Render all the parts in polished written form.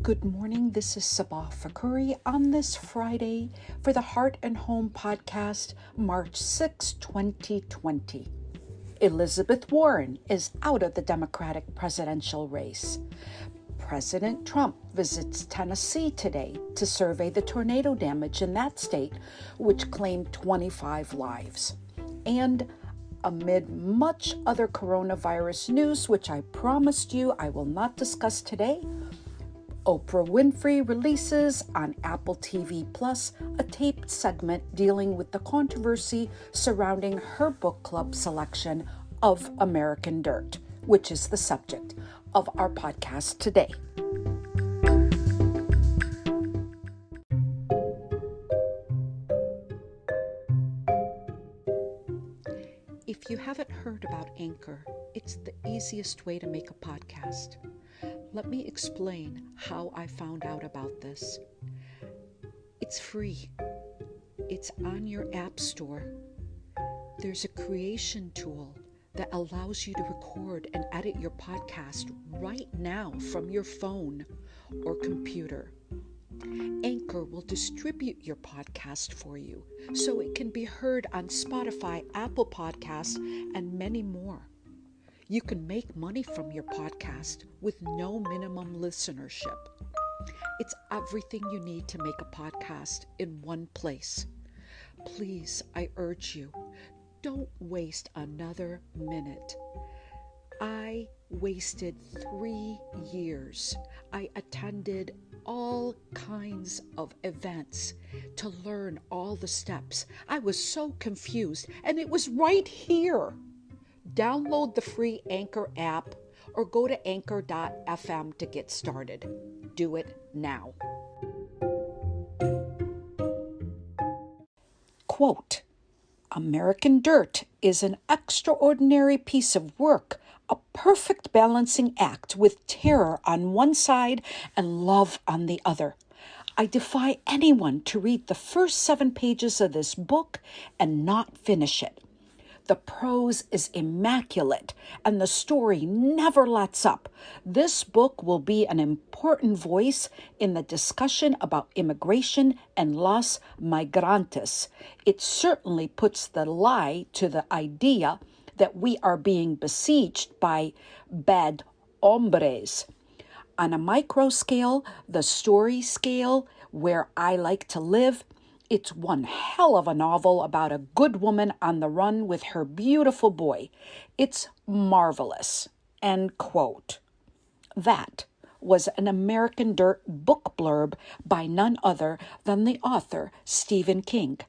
Good morning. This is Sabah Fakuri on this Friday for the Heart and Home podcast, March 6, 2020. Elizabeth Warren is out of the Democratic presidential race. President Trump visits Tennessee today to survey the tornado damage in that state, which claimed 25 lives. And amid much other coronavirus news, which I promised you I will not discuss today, Oprah Winfrey releases on Apple TV Plus a taped segment dealing with the controversy surrounding her book club selection of American Dirt, which is the subject of our podcast today. If you haven't heard about Anchor, it's the easiest way to make a podcast. Let me explain how I found out about this. It's free. It's on your app store. There's a creation tool that allows you to record and edit your podcast right now from your phone or computer. Anchor will distribute your podcast for you so it can be heard on Spotify, Apple Podcasts, and many more. You can make money from your podcast with no minimum listenership. It's everything you need to make a podcast in one place. Please, I urge you, don't waste another minute. I wasted 3 years. I attended all kinds of events to learn all the steps. I was so confused, and it was right here. Download the free Anchor app or go to anchor.fm to get started. Do it now. Quote, American Dirt is an extraordinary piece of work, a perfect balancing act with terror on one side and love on the other. I defy anyone to read the first 7 pages of this book and not finish it. The prose is immaculate, and the story never lets up. This book will be an important voice in the discussion about immigration and los migrantes. It certainly puts the lie to the idea that we are being besieged by bad hombres. On a micro scale, the story scale, where I like to live, it's one hell of a novel about a good woman on the run with her beautiful boy. It's marvelous. End quote. That was an American Dirt book blurb by none other than the author Stephen King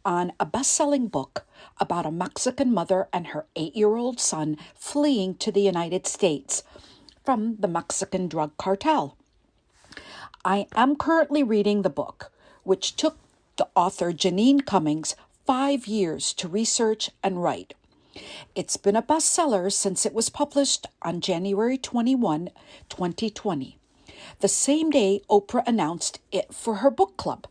on a best-selling book about a Mexican mother and her 8-year-old son fleeing to the United States from the Mexican drug cartel. I am currently reading the book, which took the author Jeanine Cummins 5 years to research and write. It's been a bestseller since it was published on January 21, 2020, the same day Oprah announced it for her book club.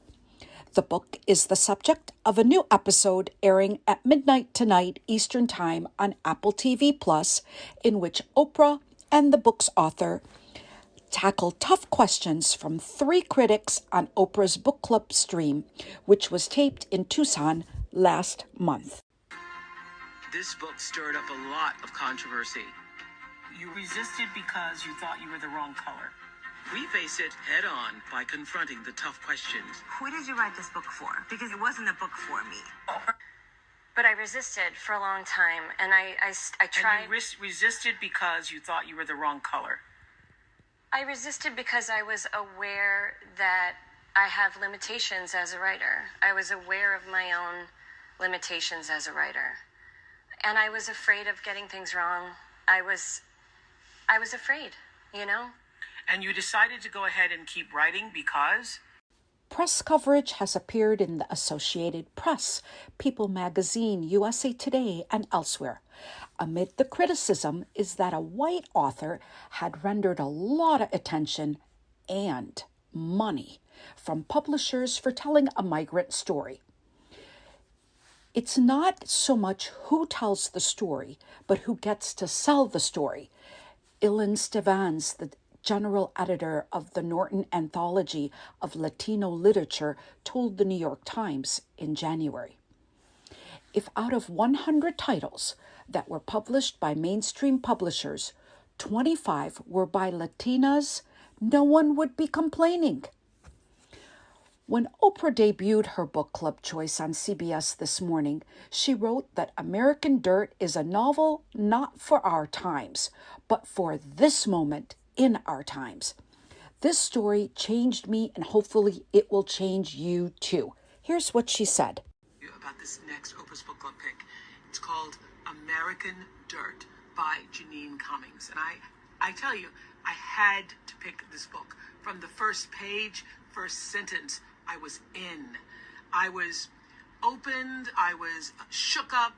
The book is the subject of a new episode airing at midnight tonight Eastern Time on Apple TV Plus, in which Oprah and the book's author tackle tough questions from 3 critics on Oprah's book club stream, which was taped in Tucson last month. This book stirred up a lot of controversy. You resisted because you thought you were the wrong color. We face it head on by confronting the tough questions. Who did you write this book for? Because it wasn't a book for me. But I resisted for a long time, and I tried. And you resisted because you thought you were the wrong color. I resisted because I was aware that I have limitations as a writer. I was aware of my own limitations as a writer. And I was afraid of getting things wrong. I was afraid, you know? And you decided to go ahead and keep writing because? Press coverage has appeared in the Associated Press, People Magazine, USA Today, and elsewhere. Amid the criticism is that a white author had rendered a lot of attention and money from publishers for telling a migrant story. It's not so much who tells the story, but who gets to sell the story. Ilan Stevens, the general editor of the Norton Anthology of Latino Literature, told the New York Times in January. If out of 100 titles that were published by mainstream publishers, 25 were by Latinas, no one would be complaining. When Oprah debuted her book club choice on CBS this morning, she wrote that American Dirt is a novel not for our times, but for this moment in our times. This story changed me, and hopefully it will change you too. Here's what she said. About this next Oprah's Book Club pick. It's called American Dirt by Jeanine Cummins. And I tell you, I had to pick this book. From the first page, first sentence, I was in. I was opened, I was shook up,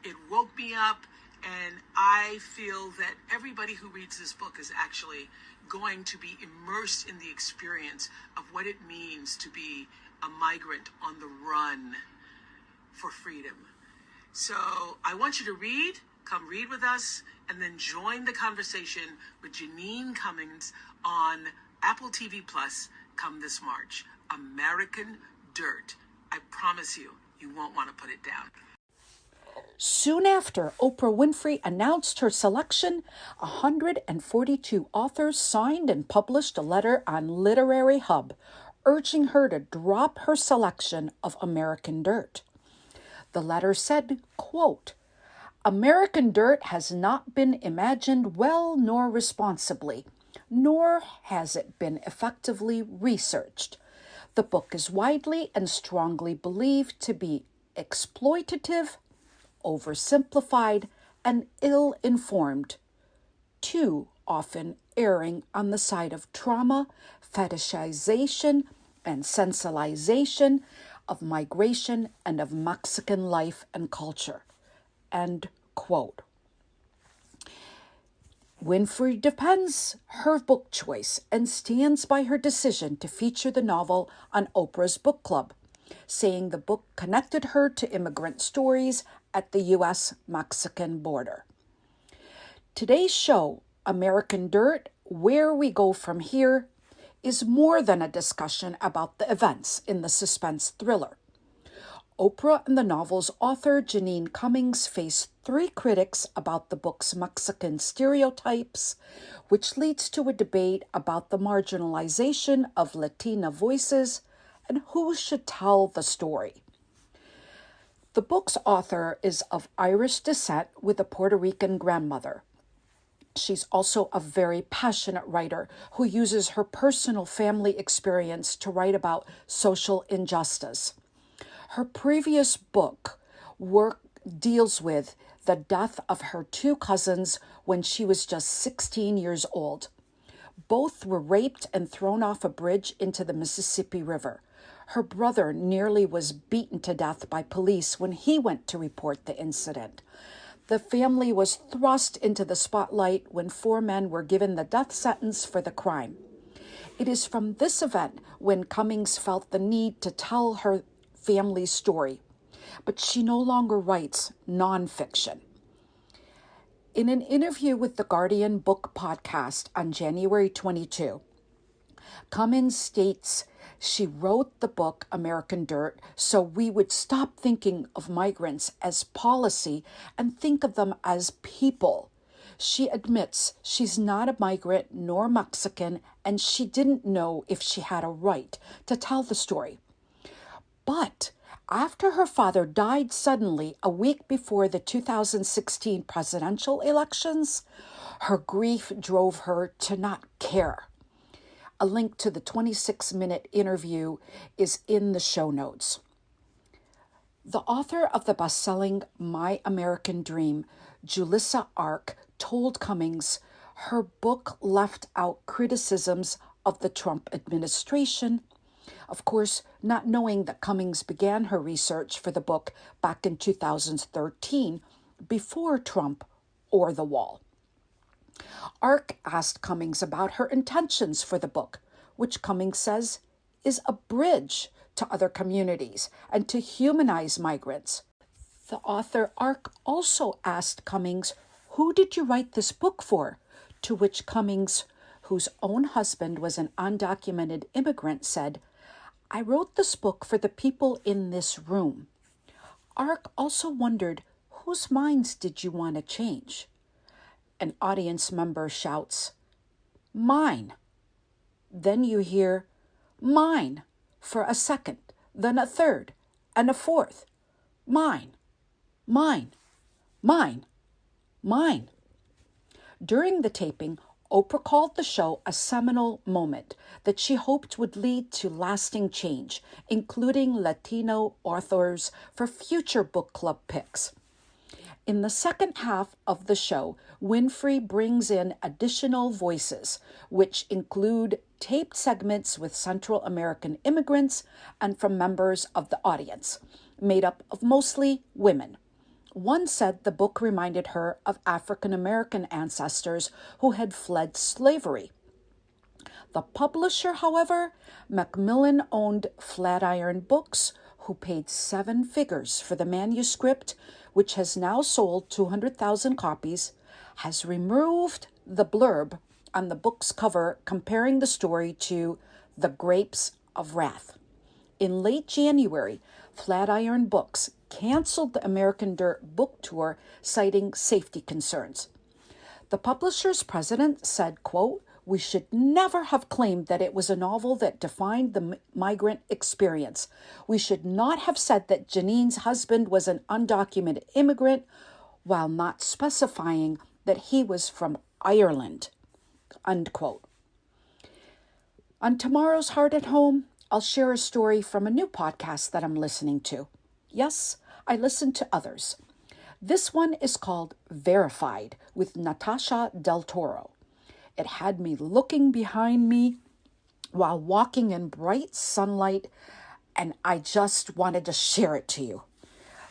it woke me up, and I feel that everybody who reads this book is actually going to be immersed in the experience of what it means to be a migrant on the run for freedom. So I want you to read, come read with us, and then join the conversation with Jeanine Cummins on Apple TV Plus come this March. American Dirt. I promise you, you won't want to put it down. Soon after Oprah Winfrey announced her selection, 142 authors signed and published a letter on Literary Hub, urging her to drop her selection of American Dirt. The letter said, quote, American Dirt has not been imagined well nor responsibly, nor has it been effectively researched. The book is widely and strongly believed to be exploitative, oversimplified, and ill-informed, too often erring on the side of trauma, fetishization, and sensationalization of migration and of Mexican life and culture. End quote. Winfrey defends her book choice and stands by her decision to feature the novel on Oprah's Book Club, saying the book connected her to immigrant stories at the U.S.-Mexican border. Today's show, American Dirt, Where We Go From Here, is more than a discussion about the events in the suspense thriller. Oprah and the novel's author, Jeanine Cummins, face 3 critics about the book's Mexican stereotypes, which leads to a debate about the marginalization of Latina voices and who should tell the story. The book's author is of Irish descent with a Puerto Rican grandmother. She's also a very passionate writer who uses her personal family experience to write about social injustice. Her previous book deals with the death of her 2 cousins when she was just 16 years old. Both were raped and thrown off a bridge into the Mississippi River. Her brother nearly was beaten to death by police when he went to report the incident. The family was thrust into the spotlight when 4 men were given the death sentence for the crime. It is from this event when Cummins felt the need to tell her family's story, but she no longer writes nonfiction. In an interview with the Guardian Book Podcast on January 22, Cummins states she wrote the book American Dirt so we would stop thinking of migrants as policy and think of them as people. She admits she's not a migrant nor Mexican, and she didn't know if she had a right to tell the story. But after her father died suddenly a week before the 2016 presidential elections, her grief drove her to not care. A link to the 26-minute interview is in the show notes. The author of the best-selling My American Dream, Julissa Ark, told Cummins her book left out criticisms of the Trump administration, of course, not knowing that Cummins began her research for the book back in 2013, before Trump or the wall. Ark asked Cummins about her intentions for the book, which Cummins says is a bridge to other communities and to humanize migrants. The author Ark also asked Cummins, "Who did you write this book for?" To which Cummins, whose own husband was an undocumented immigrant, said, "I wrote this book for the people in this room." Ark also wondered, whose minds did you want to change? An audience member shouts, "Mine." Then you hear, "Mine," for a second, then a third, and a fourth. "Mine, mine, mine, mine." During the taping, Oprah called the show a seminal moment that she hoped would lead to lasting change, including Latino authors for future book club picks. In the second half of the show, Winfrey brings in additional voices, which include taped segments with Central American immigrants and from members of the audience, made up of mostly women. One said the book reminded her of African American ancestors who had fled slavery. The publisher, however, Macmillan-owned Flatiron Books, who paid 7 figures for the manuscript, which has now sold 200,000 copies, has removed the blurb on the book's cover comparing the story to The Grapes of Wrath. In late January, Flatiron Books canceled the American Dirt book tour, citing safety concerns. The publisher's president said, quote, "We should never have claimed that it was a novel that defined the migrant experience. We should not have said that Jeanine's husband was an undocumented immigrant while not specifying that he was from Ireland," unquote. On tomorrow's Heart at Home, I'll share a story from a new podcast that I'm listening to. Yes, I listen to others. This one is called Verified with Natasha Del Toro. It had me looking behind me while walking in bright sunlight, and I just wanted to share it to you.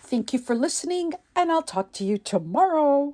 Thank you for listening, and I'll talk to you tomorrow.